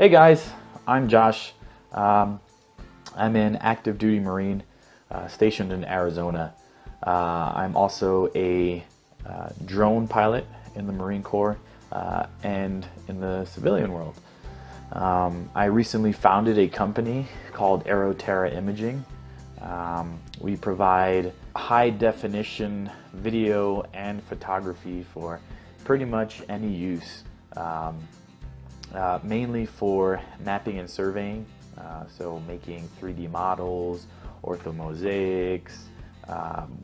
Hey guys, I'm Josh. I'm an active duty Marine stationed in Arizona. I'm also a drone pilot in the Marine Corps and in the civilian world. I recently founded a company called AeroTerra Imaging. We provide high definition video and photography for pretty much any use. Mainly for mapping and surveying, so making 3D models, orthomosaics.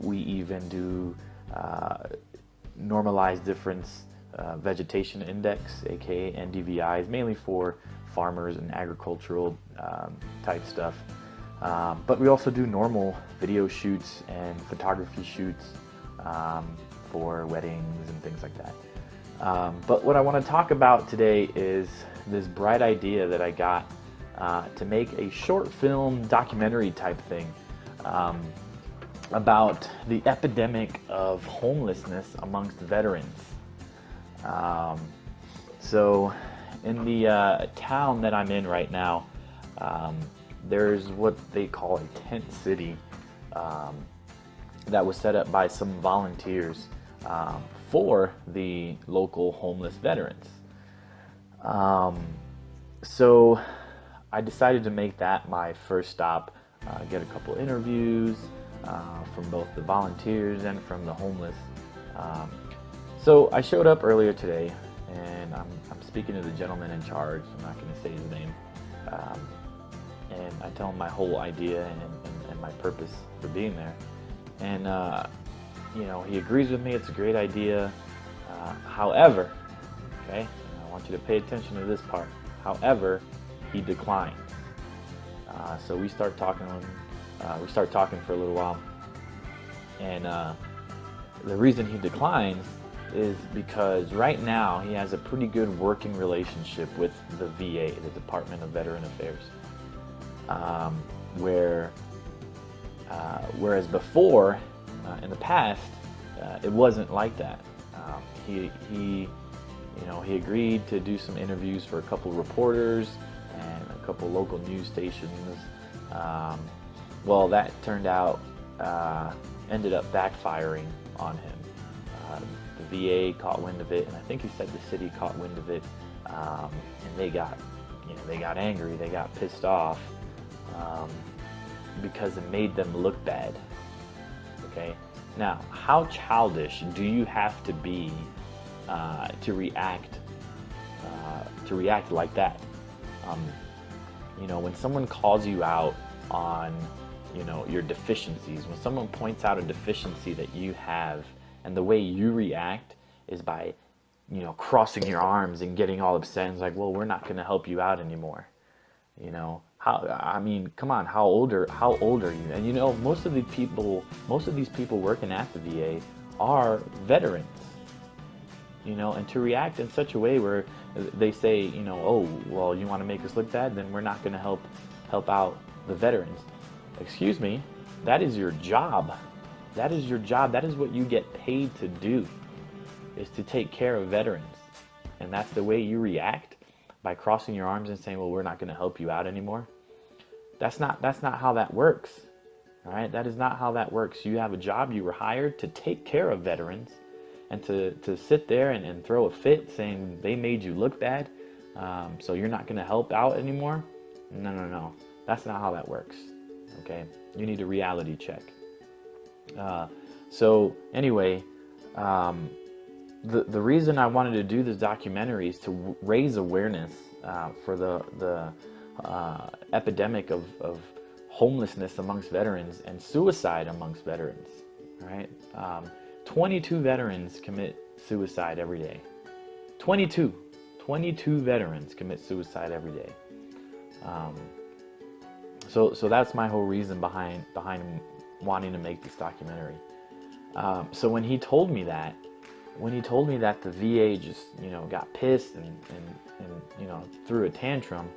We even do normalized difference vegetation index, aka NDVIs, mainly for farmers and agricultural type stuff. But we also do normal video shoots and photography shoots for weddings and things like that. But what I want to talk about today is this bright idea that I got to make a short film documentary type thing about the epidemic of homelessness amongst veterans. So in the town that I'm in right now, there's what they call a tent city that was set up by some volunteers for the local homeless veterans. So I decided to make that my first stop, get a couple interviews from both the volunteers and from the homeless. So I showed up earlier today, and I'm speaking to the gentleman in charge. I'm not going to say his name. And I tell him my whole idea and my purpose for being there. And he agrees with me. It's a great idea. However, okay, I want you to pay attention to this part. However, he declined. So we start talking for a little while, and the reason he declines is because right now he has a pretty good working relationship with the VA, the Department of Veteran Affairs, whereas before, in the past, it wasn't like that. He agreed to do some interviews for a couple reporters and a couple local news stations. Well, that ended up backfiring on him. The VA caught wind of it, and I think he said the city caught wind of it, and they got angry, they got pissed off, because it made them look bad. Okay. Now, how childish do you have to be to react like that? When someone calls you out on, your deficiencies, when someone points out a deficiency that you have, and the way you react is by, crossing your arms and getting all upset and it's like, well, we're not going to help you out anymore. Come on, how old are you? And most of these people working at the VA are veterans. And to react in such a way where they say, oh, well, you want to make us look bad, then we're not going to help out the veterans. Excuse me, that is your job. That is your job. That is what you get paid to do, is to take care of veterans. And that's the way you react, by crossing your arms and saying, well, we're not going to help you out anymore. That's not how that works. All right? That is not how that works. You have a job. You were hired to take care of veterans, and to sit there and throw a fit saying they made you look bad, so you're not going to help out anymore. No. That's not how that works. Okay? You need a reality check. So anyway, the reason I wanted to do this documentary is to raise awareness for the epidemic of homelessness amongst veterans and suicide amongst veterans. All right, 22 veterans commit suicide every day. 22 veterans commit suicide every day. So that's my whole reason behind wanting to make this documentary. So when he told me that the VA just got pissed and threw a tantrum,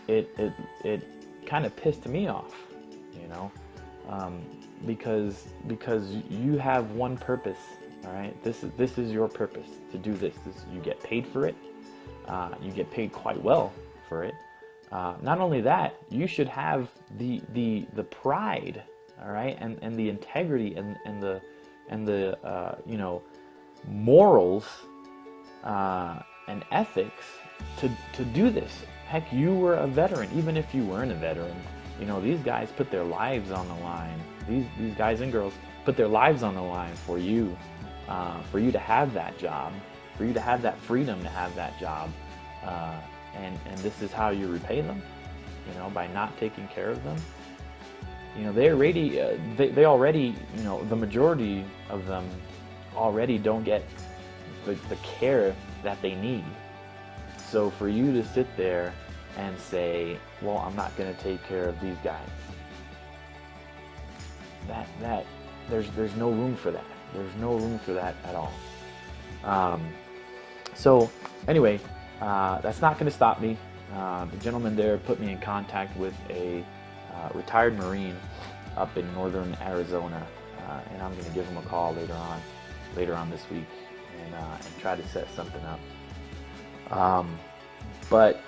it kind of pissed me off, because you have one purpose. All right, this is your purpose, to do this. You get paid for it. You get paid quite well for it. Not only that, you should have the pride, all right, and the integrity and the you know, morals and ethics to do this. Heck, you were a veteran. Even if you weren't a veteran, you know, these guys put their lives on the line. These guys and girls put their lives on the line for you to have that job, for you to have that freedom to have that job. And this is how you repay them, you know, by not taking care of them. You know, they already, you know, the majority of them already don't get the care that they need. So for you to sit there and say, well, I'm not going to take care of these guys, there's no room for that. There's no room for that at all. So anyway, that's not going to stop me. The gentleman there put me in contact with a retired Marine up in northern Arizona, and I'm going to give him a call later on this week and try to set something up. But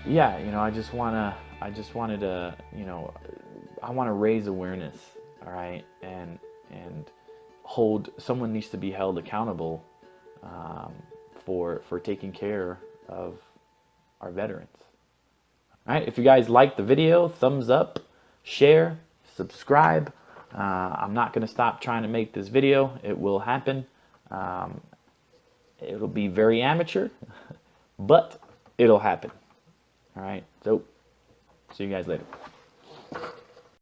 yeah, you know, I just wanted to, you know, I want to raise awareness, all right, and someone needs to be held accountable for taking care of our veterans. All right, if you guys liked the video, thumbs up, share, subscribe. I'm not going to stop trying to make this video. It will happen. It'll be very amateur, but it'll happen. All right, so see you guys later.